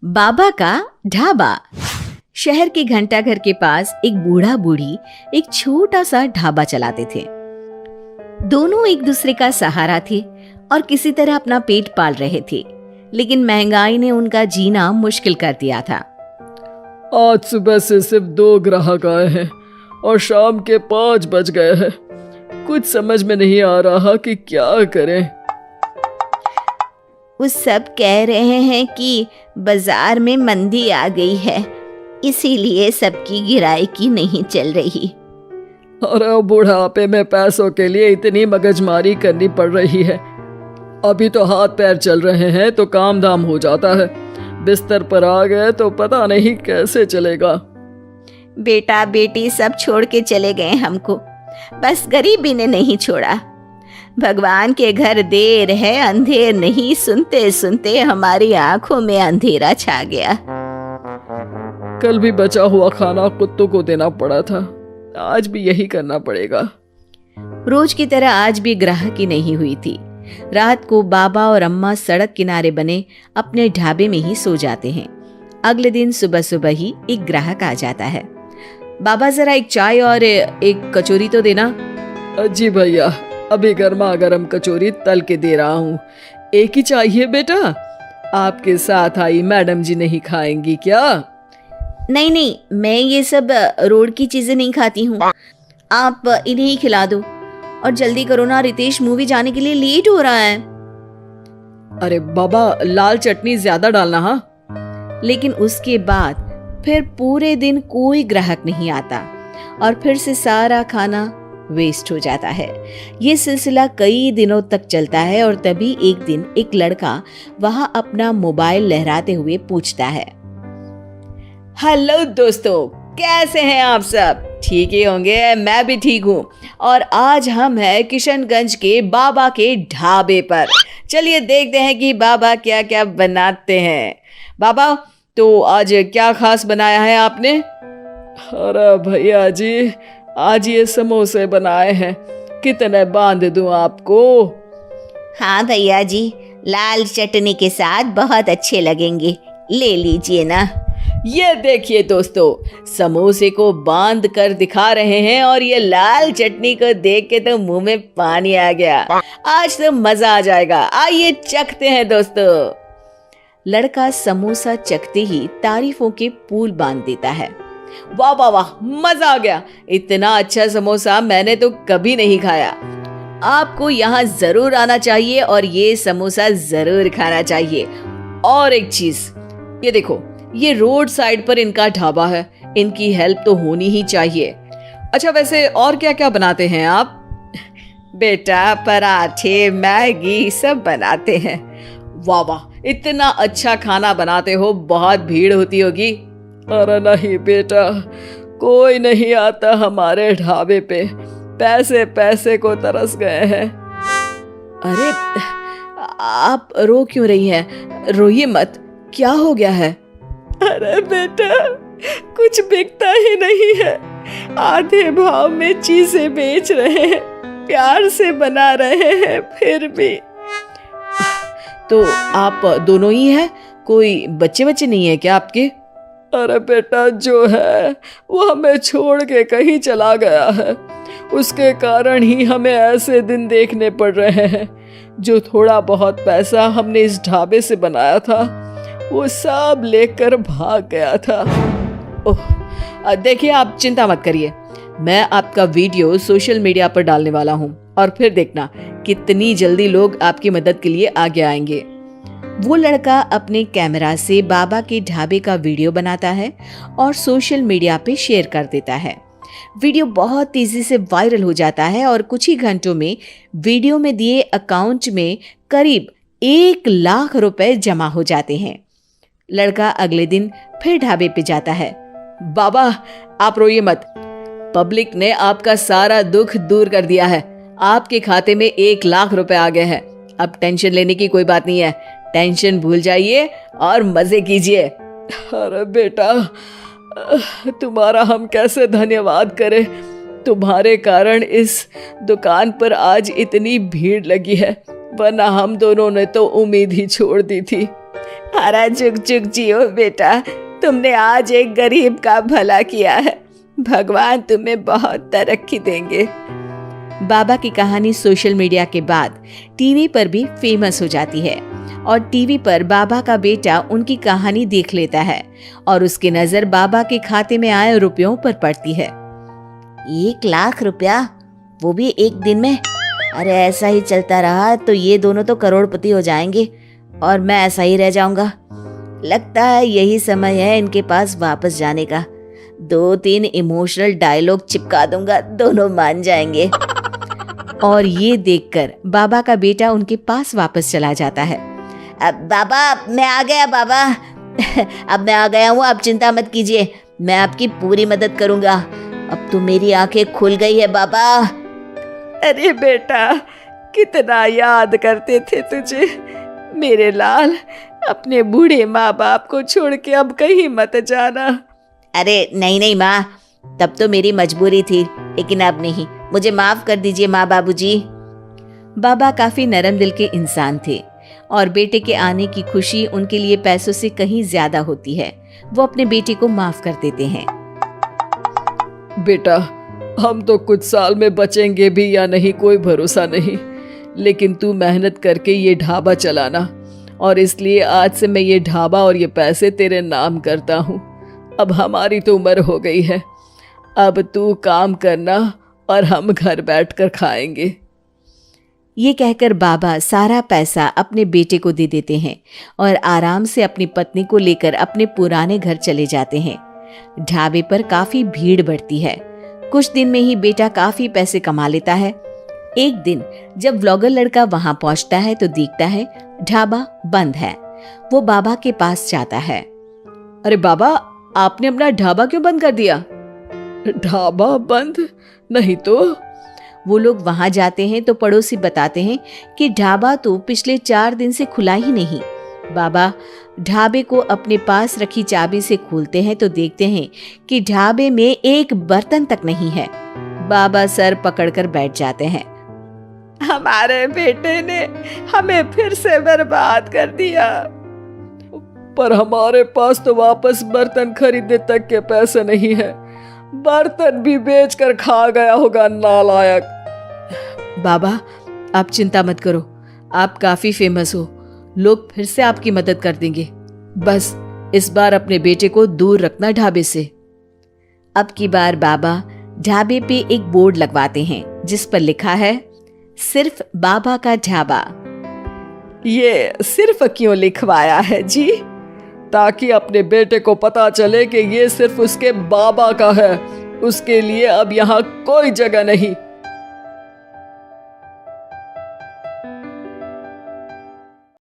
बाबा का ढाबा। शहर के घंटाघर के पास एक बूढ़ा बूढ़ी एक छोटा सा ढाबा चलाते थे। दोनों एक दूसरे का सहारा थे और किसी तरह अपना पेट पाल रहे थे, लेकिन महंगाई ने उनका जीना मुश्किल कर दिया था। आज सुबह से सिर्फ 2 ग्राहक आए हैं और शाम के 5 बज गए हैं। कुछ समझ में नहीं आ रहा कि क्या करें। वो सब कह रहे हैं कि बाजार में मंदी आ गई है, इसीलिए सबकी गिराई नहीं चल रही। अरे बुढ़ापे में पैसों के लिए इतनी मगजमारी करनी पड़ रही है। अभी तो हाथ पैर चल रहे हैं तो काम धाम हो जाता है, बिस्तर पर आ गए तो पता नहीं कैसे चलेगा। बेटा बेटी सब छोड़ के चले गए हमको, बस गरीबी ने नहीं छोड़ा। भगवान के घर देर है अंधेर नहीं, सुनते सुनते हमारी आंखों में अंधेरा छा गया। कल भी बचा हुआ खाना कुत्तों को देना पड़ा था, आज भी यही करना पड़ेगा। रोज की तरह आज भी ग्राहकी नहीं हुई थी। रात को बाबा और अम्मा सड़क किनारे बने अपने ढाबे में ही सो जाते हैं। अगले दिन सुबह सुबह ही एक ग्राहक आ जाता है। बाबा जरा एक चाय और एक कचौरी तो देना। जी भैया, अभी गर्मा गर्म कचौरी तल के दे रहा हूँ। एक ही चाहिए बेटा? आपके साथ आई मैडम जी नहीं खाएंगी क्या? नहीं नहीं, मैं ये सब रोड की चीजें नहीं खाती हूँ, आप इन्हें ही खिला दो। और जल्दी करो ना, रितेश मूवी जाने के लिए लेट हो रहा है। अरे बाबा, लाल चटनी ज्यादा डालना। हाँ। लेकिन उसके बाद फिर पूरे दिन कोई ग्राहक नहीं आता और फिर से सारा खाना वेस्ट हो जाता है। ये सिलसिला कई दिनों तक चलता है और तभी एक दिन एक लड़का वहां अपना मोबाइल लहराते हुए पूछता है, हेलो दोस्तों, कैसे हैं आप सब? ठीक ही होंगे, मैं भी ठीक हूँ। और आज हम हैं किशनगंज के बाबा के ढाबे पर। चलिए देखते हैं कि बाबा क्या क्या बनाते हैं। बाबा, तो आज क्या खास बनाया है आपने? अरे भैया जी, आज ये समोसे बनाए हैं, कितने बांध दूं आपको? हाँ भैया जी, लाल चटनी के साथ बहुत अच्छे लगेंगे, ले लीजिए ना। ये देखिए दोस्तों, समोसे को बांध कर दिखा रहे हैं और ये लाल चटनी को देख के तो मुंह में पानी आ गया। आज तो मजा आ जाएगा, आइए चखते हैं दोस्तों। लड़का समोसा चखते ही तारीफों के पुल बांध देता है। वाह वाह वाह, मजा आ गया, इतना अच्छा समोसा मैंने तो कभी नहीं खाया। आपको यहाँ जरूर आना चाहिए और ये समोसा जरूर खाना चाहिए। और एक चीज, ये देखो, ये रोड साइड पर इनका ढाबा है, इनकी हेल्प तो होनी ही चाहिए। अच्छा, वैसे और क्या क्या बनाते हैं आप? बेटा, पराठे मैगी सब बनाते हैं। वाह वाह, इतना अच्छा खाना बनाते हो, बहुत भीड़ होती होगी। अरे नहीं बेटा, कोई नहीं आता हमारे ढाबे पे, पैसे पैसे को तरस गए हैं। अरे आप रो क्यों रही हैं? रोइए मत, क्या हो गया है? अरे बेटा, कुछ बिकता ही नहीं है, आधे भाव में चीजें बेच रहे हैं, प्यार से बना रहे हैं, फिर भी। तो आप दोनों ही हैं? कोई बच्चे बच्चे नहीं है क्या आपके? अरे बेटा, जो है वो हमें छोड़ के कहीं चला गया है, उसके कारण ही हमें ऐसे दिन देखने पड़ रहे हैं। जो थोड़ा बहुत पैसा हमने इस ढाबे से बनाया था, वो सब लेकर भाग गया था। ओह, देखिए आप चिंता मत करिए, मैं आपका वीडियो सोशल मीडिया पर डालने वाला हूँ और फिर देखना कितनी जल्दी लोग आपकी मदद के लिए आगे आएंगे। वो लड़का अपने कैमरा से बाबा के ढाबे का वीडियो बनाता है और सोशल मीडिया पे शेयर कर देता है। वीडियो बहुत तेजी से वायरल हो जाता है और कुछ ही घंटों में वीडियो में दिए अकाउंट में करीब 1 लाख रुपए जमा हो जाते हैं। लड़का अगले दिन फिर ढाबे पे जाता है। बाबा, आप रोइए मत, पब्लिक ने आपका सारा दुख दूर कर दिया है, आपके खाते में 1 लाख रुपए आ गए हैं। अब टेंशन लेने की कोई बात नहीं है, टेंशन भूल जाइए और मजे कीजिए। अरे बेटा, तुम्हारा हम कैसे धन्यवाद करें, तुम्हारे कारण इस दुकान पर आज इतनी भीड़ लगी है, वरना हम दोनों ने तो उम्मीद ही छोड़ दी थी। हरा जुग जुग जियो बेटा, तुमने आज एक गरीब का भला किया है। भगवान तुम्हें बहुत तरक्की देंगे। बाबा की कहानी सोशल मीडिया के बाद टीवी पर भी फेमस हो जाती है और टीवी पर बाबा का बेटा उनकी कहानी देख लेता है और उसकी नजर बाबा के खाते में आए रुपयों पर पड़ती है। 1 लाख रुपया, वो भी एक दिन में? अरे ऐसा ही चलता रहा तो ये दोनों तो करोड़पति हो जाएंगे और मैं ऐसा ही रह जाऊंगा। लगता है यही समय है इनके पास वापस जाने का। 2-3 इमोशनल डायलॉग चिपका दूंगा, दोनों मान जाएंगे। और ये देखकर बाबा का बेटा उनके पास वापस चला जाता है। अब बाबा मैं आ गया बाबा, अब मैं आ गया हूँ, आप चिंता मत कीजिए, मैं आपकी पूरी मदद करूंगा। अब तो मेरी आंखें खुल गई है बाबा। अरे बेटा, कितना याद करते थे तुझे मेरे लाल। अपने बूढ़े माँ बाप को छोड़ के अब कहीं मत जाना। अरे नहीं नहीं माँ, तब तो मेरी मजबूरी थी, लेकिन अब नहीं, मुझे माफ कर दीजिए माँ बाबूजी। बाबा काफी नरम दिल के इंसान थे और बेटे के आने की खुशी उनके लिए पैसों से कहीं ज्यादा होती है। वो अपने बेटे को माफ कर देते हैं। बेटा, हम तो कुछ साल में बचेंगे भी या नहीं कोई भरोसा नहीं, लेकिन तू मेहनत करके ये ढाबा चलाना, और इसलिए आज से मैं ये ढाबा और ये पैसे तेरे नाम करता हूँ। अब हमारी तो उम्र हो गई है, अब तू काम करना और हम घर बैठकर खाएंगे। ये कहकर बाबा सारा पैसा अपने बेटे को दे देते हैं और आराम से अपनी पत्नी को लेकर अपने पुराने घर चले जाते हैं। ढाबे पर काफी भीड़ बढ़ती है। कुछ दिन में ही बेटा काफी पैसे कमा लेता है। एक दिन जब व्लॉगर लड़का वहां पहुंचता है तो देखता है ढाबा बंद है। वो बाबा के पास जाता है। अरे बाबा, आपने अपना ढाबा क्यों बंद कर दिया? ढाबा बंद नहीं तो? वो लोग वहां जाते हैं तो पड़ोसी बताते हैं कि ढाबा तो पिछले 4 दिन से खुला ही नहीं। बाबा ढाबे को अपने पास रखी चाबी से खोलते हैं तो देखते हैं कि ढाबे में एक बर्तन तक नहीं है। बाबा सर पकड़कर बैठ जाते हैं। हमारे बेटे ने हमें फिर से बर्बाद कर दिया। पर हमारे पास तो वापस बर्तन खरीदने तक के पैसे नहीं है। बर्तन भी बेचकर खा गया होगा नालायक। बाबा आप चिंता मत करो, आप काफी फेमस हो, लोग फिर से आपकी मदद कर देंगे। बस इस बार अपने बेटे को दूर रखना ढाबे से। अब की बार बाबा ढाबे पे एक बोर्ड लगवाते हैं जिस पर लिखा है सिर्फ बाबा का ढाबा। ये सिर्फ क्यों लिखवाया है जी? ताकि अपने बेटे को पता चले कि ये सिर्फ उसके बाबा का है, उसके लिए अब यहाँ कोई जगह नहीं।